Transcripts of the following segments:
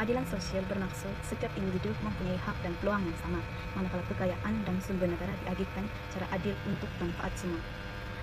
Keadilan sosial bermaksud setiap individu mempunyai hak dan peluang yang sama, manakala kekayaan dan sumber negara diagihkan secara adil untuk manfaat semua.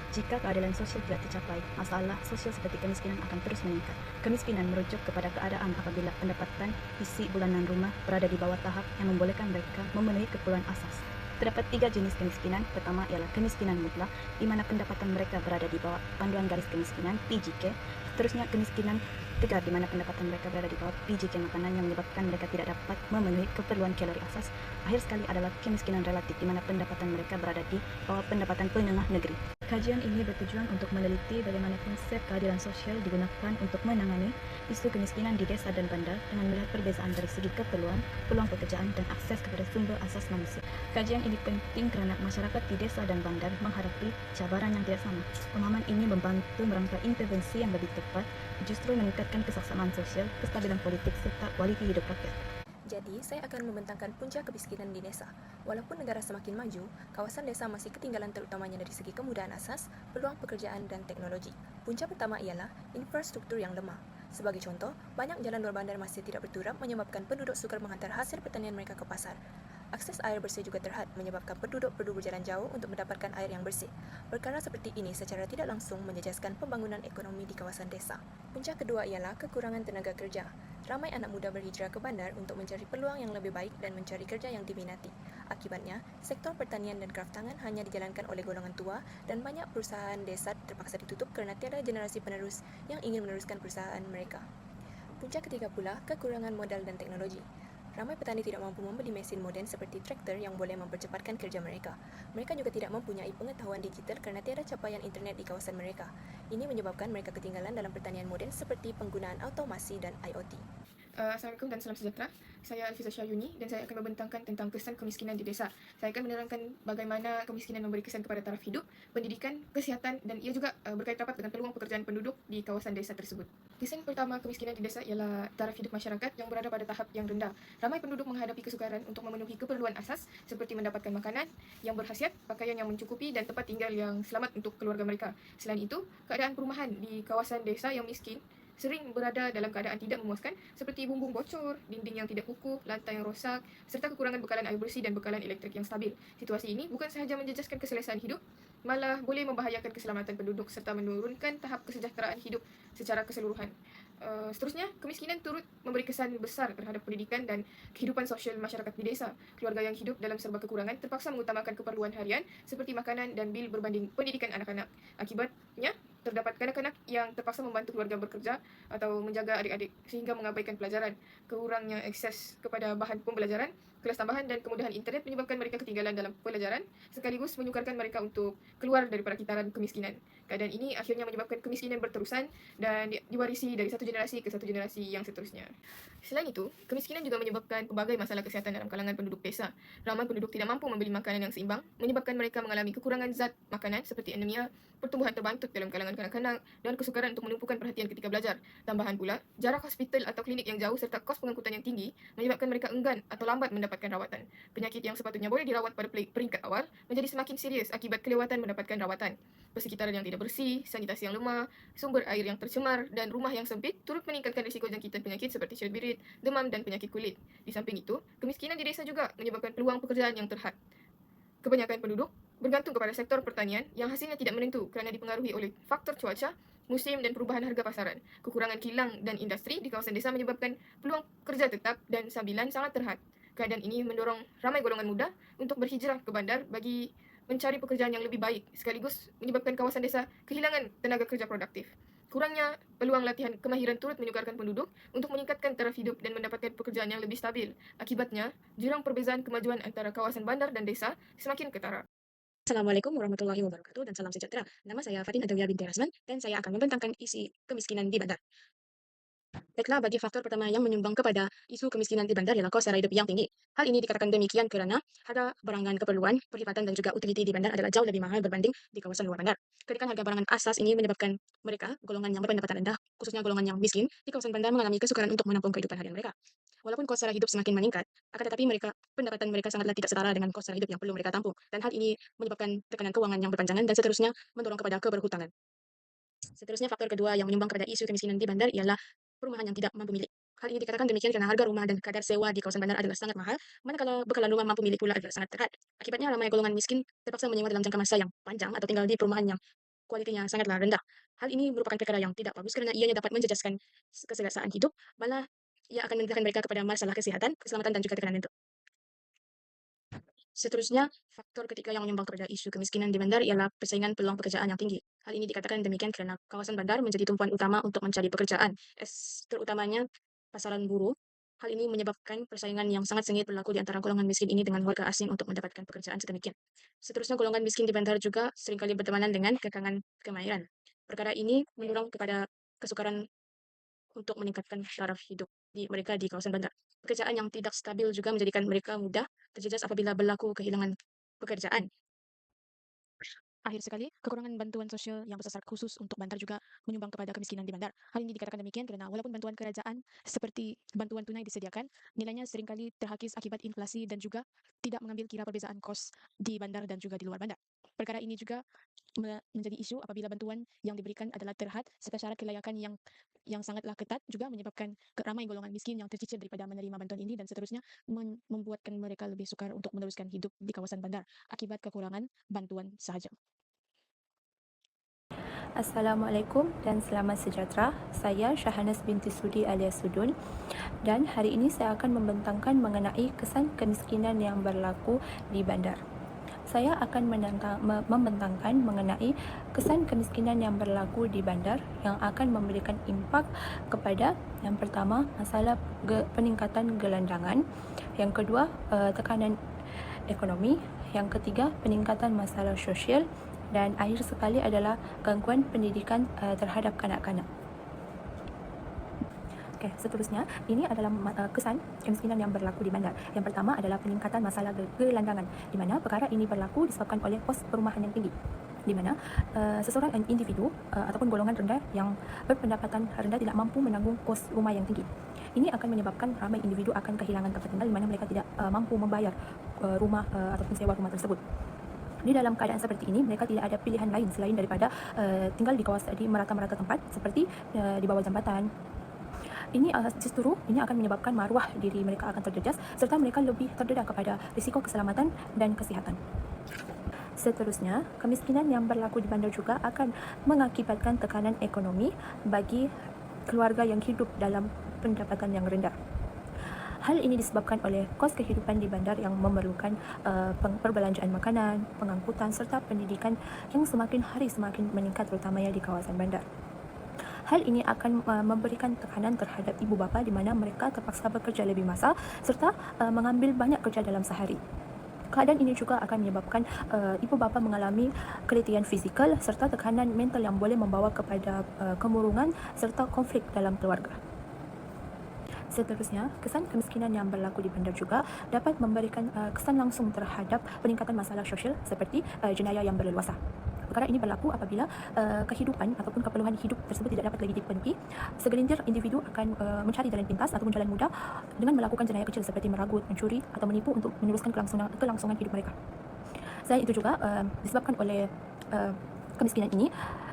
Jika keadilan sosial tidak tercapai, masalah sosial seperti kemiskinan akan terus meningkat. Kemiskinan merujuk kepada keadaan apabila pendapatan isi bulanan rumah berada di bawah tahap yang membolehkan mereka memenuhi keperluan asas. Terdapat 3 jenis kemiskinan. Pertama ialah kemiskinan mutlak, di mana pendapatan mereka berada di bawah panduan garis kemiskinan (PJK). Seterusnya kemiskinan tegar, di mana pendapatan mereka berada di bawah PJK makanan yang menyebabkan mereka tidak dapat memenuhi keperluan kalori asas. Akhir sekali adalah kemiskinan relatif, di mana pendapatan mereka berada di bawah pendapatan penengah negeri. Kajian ini bertujuan untuk meneliti bagaimana konsep keadilan sosial digunakan untuk menangani isu kemiskinan di desa dan bandar dengan melihat perbezaan dari segi keperluan, peluang pekerjaan, dan akses kepada sumber asas manusia. Kajian ini penting kerana masyarakat di desa dan bandar menghadapi cabaran yang tidak sama. Pemahaman ini membantu merangka intervensi yang lebih tepat, justru meningkatkan kesaksama sosial, kestabilan politik, serta kualiti hidup rakyat. Jadi, saya akan membentangkan punca kemiskinan di desa. Walaupun negara semakin maju, kawasan desa masih ketinggalan terutamanya dari segi kemudahan asas, peluang pekerjaan, dan teknologi. Punca pertama ialah infrastruktur yang lemah. Sebagai contoh, banyak jalan luar bandar masih tidak berturap menyebabkan penduduk sukar menghantar hasil pertanian mereka ke pasar. Akses air bersih juga terhad menyebabkan penduduk perlu berjalan jauh untuk mendapatkan air yang bersih. Perkara seperti ini secara tidak langsung menjejaskan pembangunan ekonomi di kawasan desa. Punca kedua ialah kekurangan tenaga kerja. Ramai anak muda berhijrah ke bandar untuk mencari peluang yang lebih baik dan mencari kerja yang diminati. Akibatnya, sektor pertanian dan kraftangan hanya dijalankan oleh golongan tua dan banyak perusahaan desa terpaksa ditutup kerana tiada generasi penerus yang ingin meneruskan perusahaan mereka. Punca ketiga pula, kekurangan modal dan teknologi. Ramai petani tidak mampu membeli mesin moden seperti traktor yang boleh mempercepatkan kerja mereka. Mereka juga tidak mempunyai pengetahuan digital kerana tiada capaian internet di kawasan mereka. Ini menyebabkan mereka ketinggalan dalam pertanian moden seperti penggunaan automasi dan IoT. Assalamualaikum dan salam sejahtera. Saya Alfiza Syayuni dan saya akan membentangkan tentang kesan kemiskinan di desa. Saya akan menerangkan bagaimana kemiskinan memberi kesan kepada taraf hidup, pendidikan, kesihatan dan ia juga berkait rapat dengan peluang pekerjaan penduduk di kawasan desa tersebut. Kesan pertama kemiskinan di desa ialah taraf hidup masyarakat yang berada pada tahap yang rendah. Ramai penduduk menghadapi kesukaran untuk memenuhi keperluan asas seperti mendapatkan makanan yang berkhasiat, pakaian yang mencukupi dan tempat tinggal yang selamat untuk keluarga mereka. Selain itu, keadaan perumahan di kawasan desa yang miskin sering berada dalam keadaan tidak memuaskan seperti bumbung bocor, dinding yang tidak kukuh, lantai yang rosak, serta kekurangan bekalan air bersih dan bekalan elektrik yang stabil. Situasi ini bukan sahaja menjejaskan keselesaan hidup, malah boleh membahayakan keselamatan penduduk serta menurunkan tahap kesejahteraan hidup secara keseluruhan. Seterusnya, kemiskinan turut memberi kesan besar terhadap pendidikan dan kehidupan sosial masyarakat di desa. Keluarga yang hidup dalam serba kekurangan terpaksa mengutamakan keperluan harian seperti makanan dan bil berbanding pendidikan anak-anak. Akibatnya, terdapat kanak-kanak yang terpaksa membantu keluarga bekerja atau menjaga adik-adik sehingga mengabaikan pelajaran. Kurangnya akses kepada bahan pembelajaran, kelas tambahan dan kemudahan internet menyebabkan mereka ketinggalan dalam pelajaran sekaligus menyukarkan mereka untuk keluar daripada kitaran kemiskinan. Keadaan ini akhirnya menyebabkan kemiskinan berterusan dan diwarisi dari satu generasi ke satu generasi yang seterusnya. Selain itu, kemiskinan juga menyebabkan pelbagai masalah kesihatan dalam kalangan penduduk desa. Ramai penduduk tidak mampu membeli makanan yang seimbang, menyebabkan mereka mengalami kekurangan zat makanan seperti anemia, pertumbuhan terbantut dalam kalangan kanak-kanak, dan kesukaran untuk menumpukan perhatian ketika belajar. Tambahan pula, jarak hospital atau klinik yang jauh serta kos pengangkutan yang tinggi menyebabkan mereka enggan atau lambat mendapatkan rawatan. Penyakit yang sepatutnya boleh dirawat pada peringkat awal menjadi semakin serius akibat kelewatan mendapatkan rawatan. Persekitaran yang tidak bersih, sanitasi yang lemah, sumber air yang tercemar, dan rumah yang sempit turut meningkatkan risiko jangkitan penyakit seperti syut birit, demam, dan penyakit kulit. Di samping itu, kemiskinan di desa juga menyebabkan peluang pekerjaan yang terhad. Kebanyakan penduduk bergantung kepada sektor pertanian yang hasilnya tidak menentu kerana dipengaruhi oleh faktor cuaca, musim dan perubahan harga pasaran. Kekurangan kilang dan industri di kawasan desa menyebabkan peluang kerja tetap dan sambilan sangat terhad. Keadaan ini mendorong ramai golongan muda untuk berhijrah ke bandar bagi mencari pekerjaan yang lebih baik, sekaligus menyebabkan kawasan desa kehilangan tenaga kerja produktif. Kurangnya peluang latihan kemahiran turut menyukarkan penduduk untuk meningkatkan taraf hidup dan mendapatkan pekerjaan yang lebih stabil. Akibatnya, jurang perbezaan kemajuan antara kawasan bandar dan desa semakin ketara. Assalamualaikum warahmatullahi wabarakatuh dan salam sejahtera. Nama saya Fatin Adawiyah binti Rasman dan saya akan membentangkan isi kemiskinan di bandar. Baiklah, bagi faktor pertama yang menyumbang kepada isu kemiskinan di bandar ialah kos sara hidup yang tinggi. Hal ini dikatakan demikian kerana harga barangan keperluan, perlipatan dan juga utiliti di bandar adalah jauh lebih mahal berbanding di kawasan luar bandar. Kenaikan harga barangan asas ini menyebabkan mereka, golongan yang berpendapatan rendah, khususnya golongan yang miskin, di kawasan bandar mengalami kesukaran untuk menampung kehidupan harian mereka. Walaupun kos sara hidup semakin meningkat, akan tetapi pendapatan mereka sangatlah tidak setara dengan kos sara hidup yang perlu mereka tampung. Dan hal ini menyebabkan tekanan keuangan yang berpanjangan dan seterusnya mendorong kepada keberhutangan. Seterusnya, faktor kedua yang menyumbang kepada isu kemiskinan di bandar ialah perumahan yang tidak mampu milik. Hal ini dikatakan demikian karena harga rumah dan kadar sewa di kawasan bandar adalah sangat mahal, manakala bekalan rumah mampu milik pula adalah sangat terhad. Akibatnya ramai golongan miskin terpaksa menyewa dalam jangka masa yang panjang atau tinggal di perumahan yang kualitinya sangatlah rendah. Hal ini merupakan perkara yang tidak bagus karena ianya dapat menjejaskan keselesaan hidup, malah ia akan mendedahkan mereka kepada masalah kesehatan, keselamatan, dan juga tekanan mental. Seterusnya, faktor ketiga yang menyumbang kepada isu kemiskinan di bandar ialah persaingan peluang pekerjaan yang tinggi. Hal ini dikatakan demikian karena kawasan bandar menjadi tumpuan utama untuk mencari pekerjaan, terutamanya pasaran buruh. Hal ini menyebabkan persaingan yang sangat sengit berlaku di antara golongan miskin ini dengan warga asing untuk mendapatkan pekerjaan sedemikian. Seterusnya, golongan miskin di bandar juga seringkali bertemanan dengan kekangan kemahiran. Perkara ini mendorong kepada kesukaran untuk meningkatkan taraf hidup mereka di kawasan bandar. Pekerjaan yang tidak stabil juga menjadikan mereka mudah terjejas apabila berlaku kehilangan pekerjaan. Akhir sekali, kekurangan bantuan sosial yang bersasar khusus untuk bandar juga menyumbang kepada kemiskinan di bandar. Hal ini dikatakan demikian karena walaupun bantuan kerajaan seperti bantuan tunai disediakan, nilainya seringkali terhakis akibat inflasi dan juga tidak mengambil kira perbezaan kos di bandar dan juga di luar bandar. Perkara ini juga menjadi isu apabila bantuan yang diberikan adalah terhad serta syarat kelayakan yang sangatlah ketat juga menyebabkan ramai golongan miskin yang tercicir daripada menerima bantuan ini dan seterusnya membuatkan mereka lebih sukar untuk meneruskan hidup di kawasan bandar akibat kekurangan bantuan sahaja. Assalamualaikum dan selamat sejahtera. Saya Syahanas binti Sudi alias Sudun dan hari ini saya akan membentangkan mengenai kesan kemiskinan yang berlaku di bandar. Saya akan membentangkan mengenai kesan kemiskinan yang berlaku di bandar yang akan memberikan impak kepada yang pertama masalah peningkatan gelandangan, yang kedua tekanan ekonomi, yang ketiga peningkatan masalah sosial, dan akhir sekali adalah gangguan pendidikan terhadap kanak-kanak. Okey, seterusnya ini adalah kesan kemiskinan yang berlaku di bandar. Yang pertama adalah peningkatan masalah gelandangan, di mana perkara ini berlaku disebabkan oleh kos perumahan yang tinggi, di mana seseorang individu ataupun golongan rendah yang berpendapatan rendah tidak mampu menanggung kos rumah yang tinggi. Ini akan menyebabkan ramai individu akan kehilangan tempat tinggal di mana mereka tidak mampu membayar rumah ataupun sewa rumah tersebut. Di dalam keadaan seperti ini, mereka tidak ada pilihan lain selain daripada tinggal di kawasan di merata-merata tempat seperti di bawah jambatan. Ini justru ini akan menyebabkan maruah diri mereka akan terjejas serta mereka lebih terdedah kepada risiko keselamatan dan kesihatan. Seterusnya, kemiskinan yang berlaku di bandar juga akan mengakibatkan tekanan ekonomi bagi keluarga yang hidup dalam pendapatan yang rendah. Hal ini disebabkan oleh kos kehidupan di bandar yang memerlukan perbelanjaan makanan, pengangkutan serta pendidikan yang semakin hari semakin meningkat terutamanya di kawasan bandar. Hal ini akan memberikan tekanan terhadap ibu bapa di mana mereka terpaksa bekerja lebih masa serta mengambil banyak kerja dalam sehari. Keadaan ini juga akan menyebabkan ibu bapa mengalami keletihan fizikal serta tekanan mental yang boleh membawa kepada kemurungan serta konflik dalam keluarga. Seterusnya, kesan kemiskinan yang berlaku di bandar juga dapat memberikan kesan langsung terhadap peningkatan masalah sosial seperti jenayah yang berleluasa. Perkara ini berlaku apabila kehidupan ataupun keperluan hidup tersebut tidak dapat lagi dipenuhi. Segelintir individu akan mencari jalan pintas ataupun jalan mudah dengan melakukan jenayah kecil seperti meragut, mencuri atau menipu untuk meneruskan kelangsungan hidup mereka. Selain itu juga disebabkan oleh kemiskinan ini,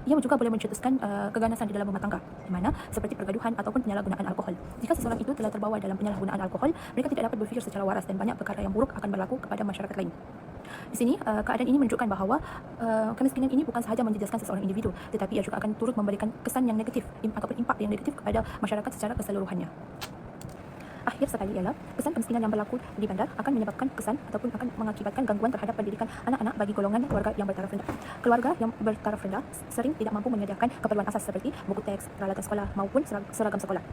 ia juga boleh mencetuskan keganasan di dalam rumah tangga, di mana seperti pergaduhan ataupun penyalahgunaan alkohol. Jika seseorang itu telah terbawa dalam penyalahgunaan alkohol, mereka tidak dapat berfikir secara waras dan banyak perkara yang buruk akan berlaku kepada masyarakat lain. Di sini, keadaan ini menunjukkan bahawa kemiskinan ini bukan sahaja menjejaskan seseorang individu, tetapi ia juga akan turut memberikan kesan yang negatif ataupun impak yang negatif kepada masyarakat secara keseluruhannya. Akhir sekali ialah kesan kemiskinan yang berlaku di bandar akan menyebabkan kesan ataupun akan mengakibatkan gangguan terhadap pendidikan anak-anak bagi golongan keluarga yang bertaraf rendah. Keluarga yang bertaraf rendah sering tidak mampu menyediakan keperluan asas seperti buku teks, peralatan sekolah maupun seragam sekolah.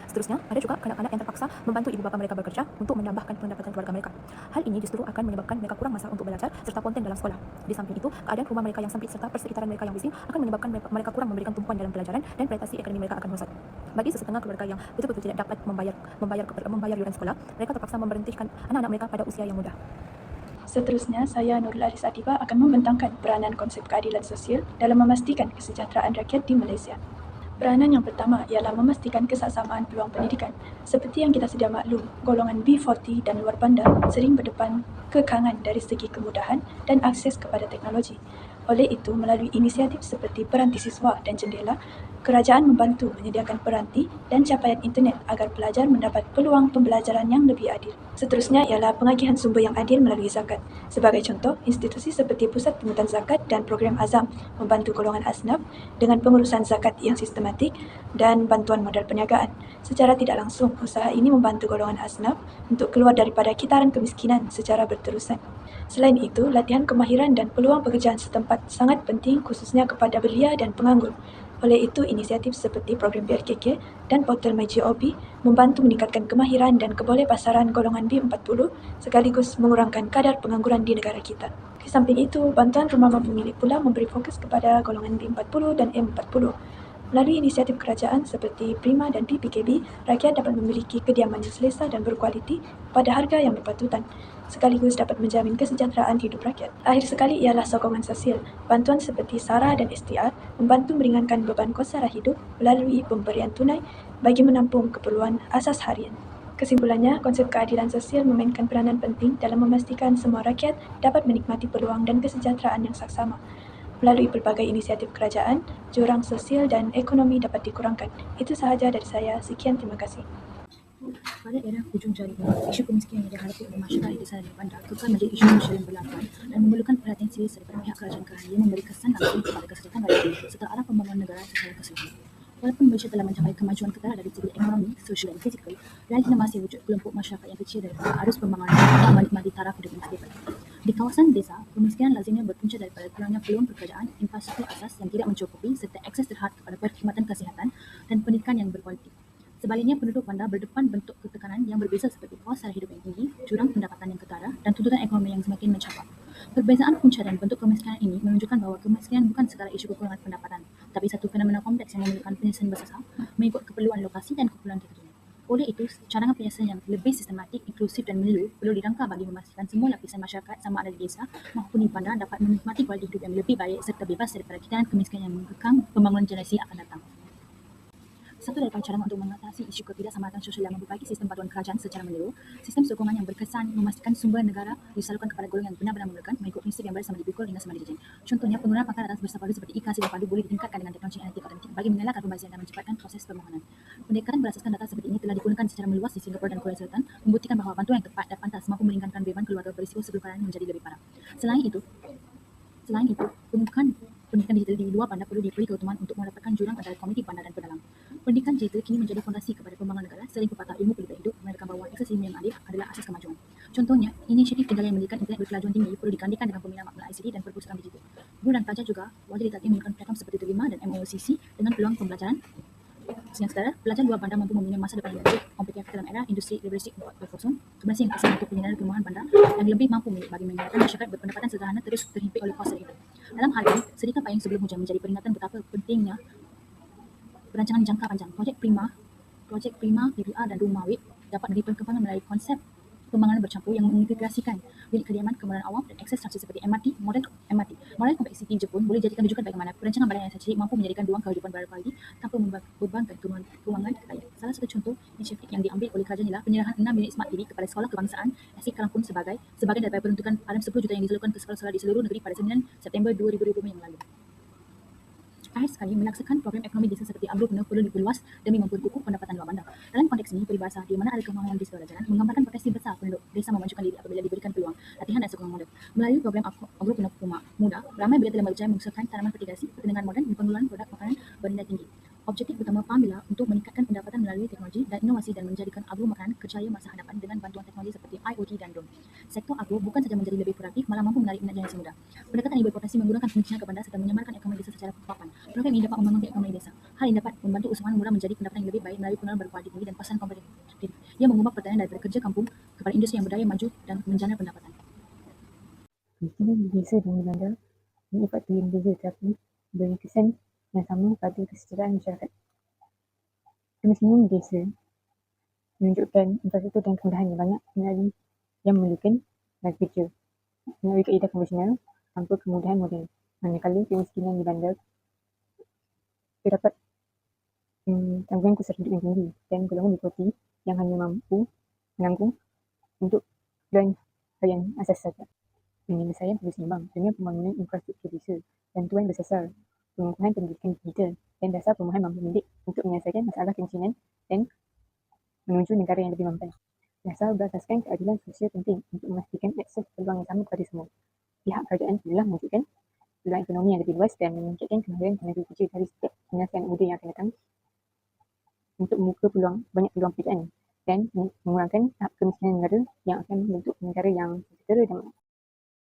Seterusnya, ada juga kanak-kanak yang terpaksa membantu ibu bapa mereka bekerja untuk menambahkan pendapatan keluarga mereka. Hal ini justru akan menyebabkan mereka kurang masa untuk belajar serta konten dalam sekolah. Di samping itu, keadaan rumah mereka yang sempit serta persekitaran mereka yang bising akan menyebabkan mereka kurang memberikan tumpuan dalam pelajaran dan prestasi akademik mereka akan merosot. Bagi sesetengah keluarga yang betul-betul tidak dapat membayar yuran sekolah, mereka terpaksa memberhentikan anak-anak mereka pada usia yang muda. Seterusnya, saya Nurul Aris Adiba akan membentangkan peranan konsep keadilan sosial dalam memastikan kesejahteraan rakyat di Malaysia. Peranan yang pertama ialah memastikan kesaksamaan peluang pendidikan. Seperti yang kita sedia maklum, golongan B40 dan luar bandar sering berdepan kekangan dari segi kemudahan dan akses kepada teknologi. Oleh itu, melalui inisiatif seperti Peranti Siswa dan Jendela, Kerajaan membantu menyediakan peranti dan capaian internet agar pelajar mendapat peluang pembelajaran yang lebih adil. Seterusnya ialah pengagihan sumber yang adil melalui zakat. Sebagai contoh, institusi seperti Pusat Pungutan Zakat dan Program Azam membantu golongan asnaf dengan pengurusan zakat yang sistematik dan bantuan modal perniagaan. Secara tidak langsung, usaha ini membantu golongan asnaf untuk keluar daripada kitaran kemiskinan secara berterusan. Selain itu, latihan kemahiran dan peluang pekerjaan setempat sangat penting khususnya kepada belia dan penganggur. Oleh itu, inisiatif seperti program BRKK dan portal MyGOB membantu meningkatkan kemahiran dan kebolehpasaran golongan B40 sekaligus mengurangkan kadar pengangguran di negara kita. Di samping itu, bantuan rumah mampu milik pula memberi fokus kepada golongan B40 dan M40. Melalui inisiatif kerajaan seperti Prima dan PPKB, rakyat dapat memiliki kediaman yang selesa dan berkualiti pada harga yang berpatutan, sekaligus dapat menjamin kesejahteraan hidup rakyat. Akhir sekali ialah sokongan sosial. Bantuan seperti SARA dan STR membantu meringankan beban kos sara hidup melalui pemberian tunai bagi menampung keperluan asas harian. Kesimpulannya, konsep keadilan sosial memainkan peranan penting dalam memastikan semua rakyat dapat menikmati peluang dan kesejahteraan yang saksama. Melalui pelbagai inisiatif kerajaan, jurang sosial dan ekonomi dapat dikurangkan. Itu sahaja dari saya. Sekian, terima kasih. Pada era hujung jaringan, isu kemiskinan yang dihadapi oleh masyarakat di desa dan bandar kekal menjadi isu sosial yang berlakuan dan memerlukan perhatian serius daripada pihak kerajaan kerana ia memberi kesan langsung kepada kesejahteraan rakyat serta arah pembangunan negara secara keseluruhan. Walaupun Malaysia telah mencapai kemajuan ketara dari segi ekonomi, sosial dan fizikal, realitinya masih wujud kelompok masyarakat yang kecil daripada arus pembangunan yang menikmati taraf hidup yang stabil. Di kawasan desa, kemiskinan lazimnya berpunca daripada kurangnya peluang pekerjaan, infrastruktur asas yang tidak mencukupi serta akses terhad kepada perkhidmatan kesihatan dan pendidikan yang berkualiti. Sebaliknya, penduduk bandar berdepan bentuk ketekanan yang berbeza seperti kos sara hidup yang tinggi, jurang pendapatan yang ketara dan tuntutan ekonomi yang semakin mencabar. Perbezaan punca dan bentuk kemiskinan ini menunjukkan bahawa kemiskinan bukan sekadar isu kekurangan pendapatan, tapi satu fenomena kompleks yang memerlukan penyelesaian bersasar mengikut keperluan lokasi dan keperluan teritorial. Oleh itu, cadangan penyelesaian yang lebih sistematik, inklusif dan menyeluruh perlu dirangka bagi memastikan semua lapisan masyarakat sama ada di desa maupun di bandar dapat menikmati kualiti hidup yang lebih baik serta bebas daripada kitaran kemiskinan yang mengekang pembangunan generasi akan datang. Satu daripada cadangan untuk mengatasi isu ketidaksamatan sosial yang membebagi sistem bantuan kerajaan secara menyeluruh, sistem sokongan yang berkesan memastikan sumber negara disalurkan kepada golongan yang benar-benar memerlukan mengikut prinsip yang bersama dipikul hingga sama dijajan. Contohnya, penggunaan pangkalan atas bersafari seperti e-kasi dan padu boleh ditingkatkan dengan teknologi analitik otomatik bagi mengelakkan pembaziran dan mencepatkan proses permohonan. Pendekatan berasaskan data seperti ini telah digunakan secara meluas di Singapura dan Korea Selatan, membuktikan bahawa bantuan yang tepat dan pantas mampu meringankan beban keluarga berisiko sebelum keadaan menjadi lebih parah. Selain itu, pendidikan digital di luar bandar perlu diberi keutamaan untuk mendapatkan jurang antara komuniti bandar dan pedalang. Pendidikan digital kini menjadi fondasi kepada pembangunan negara sering pepatah ilmu pelbagai hidup menandakan bahawa akses ilmu yang adil adalah asas kemajuan. Contohnya, inisiatif negara yang mendirikan internet berkelajuan tinggi perlu digandikan dengan pembinaan maklumat ICT dan perpustakaan digital. Guru dan pelajar juga wajib dilatih menggunakan platform seperti Terima dan MOOCC dengan peluang pembelajaran yang setara. Pelajar luar bandar mampu membina masa depan yang lebih kompetitif dalam era industri revolusi 4.0, kombinasi yang kesan untuk penyelenggaraan perumahan bandar yang lebih mampu bagi menggalakkan masyarakat berpendapatan sederhana terus terhimpit oleh kos hidup. Dalam hal ini, sedikit payung sebelum hujan menjadi peringatan betapa pentingnya perancangan jangka panjang. Projek Prima, PPR dan Rumah Wib dapat diberi perkembangan melalui konsep pembangunan bercampur yang mengintegrasikan bilik kediaman, kemudahan awam dan akses transit seperti MRT. Model kompleksiti Jepun boleh jadikan rujukan bagaimana perancangan badan yang strategik mampu menjadikan ruang kehidupan berkualiti tanpa membebankan keuangan rakyat. Salah satu contoh inisiatif yang diambil oleh kerajaan ialah penyerahan 6 unit Smart TV kepada sekolah kebangsaan Asik Kelangkun sebagai daripada peruntukan param 10 juta yang disalurkan ke sekolah-sekolah di seluruh negeri pada 9 September 2020 yang lalu. Akhir sekali, melaksanakan program ekonomi desa seperti AMRO perlu diperluas demi memperkukuh pendapatan luar bandar. Dalam konteks ini, peribahasa di mana ada kemahuan di sebelah jalan menggambarkan potensi besar penduduk desa memajukan diri apabila diberikan peluang, latihan dan sokongan modal. Melalui program AMRO Muda, ramai belia telah berjaya mengusahakan tanaman fertigasi, pertanian moden dan pengelolaan produk makanan bernilai tinggi. Objektif utama PAM ialah untuk meningkatkan pendapatan melalui teknologi dan inovasi dan menjadikan agro makanan kerjaya masa hadapan dengan bantuan teknologi seperti IoT dan drone. Sektor agro bukan saja menjadi lebih produktif, malah mampu menarik minat generasi muda. Pendekatan ini berpotensi menggunakan pemikiran ke bandar serta menyamarkan ekonomi desa secara papan. Program ini dapat membangun ekonomi desa. Hal ini dapat membantu usahawan muda menjadi pendapatan yang lebih baik melalui pengenalan berkualiti tinggi dan pasaran kompetitif. Ia mengubah pertanian daripada kerja kampung kepada industri yang berdaya maju dan menjana pendapatan. Kemiskinan di desa dan di bandar memiliki faktor yang berbeza tetapi memberi kesan yang sama pada kesejahteraan masyarakat. Kemiskinan di desa menunjukkan infrastruktur dan kemudahan yang banyak yang memerlukan tenaga kerja melalui kaedah konvensional tanpa kemudahan moden. Manakala kemiskinan di bandar terdapat tanggungan kos hidup yang tinggi dan golongan B40 yang hanya mampu menanggung untuk keperluan harian asas saja. Penyelesaian perlu seimbang dengan pembangunan infrastruktur desa, bantuan bersasar pengukuhan pendidikan digital dan dasar perumahan mampu mendidik untuk menyelesaikan masalah kemiskinan dan menuju negara yang lebih mampan. Dasar berasaskan keadilan sosial penting untuk memastikan akses peluang yang sama kepada semua. Pihak kerajaan telah mewujudkan peluang ekonomi yang lebih luas dan meningkatkan kemahiran tenaga kerja dari setiap generasi anak muda yang akan datang untuk membuka banyak peluang pekerjaan dan mengurangkan tahap kemiskinan negara yang akan membentuk negara yang sejahtera dan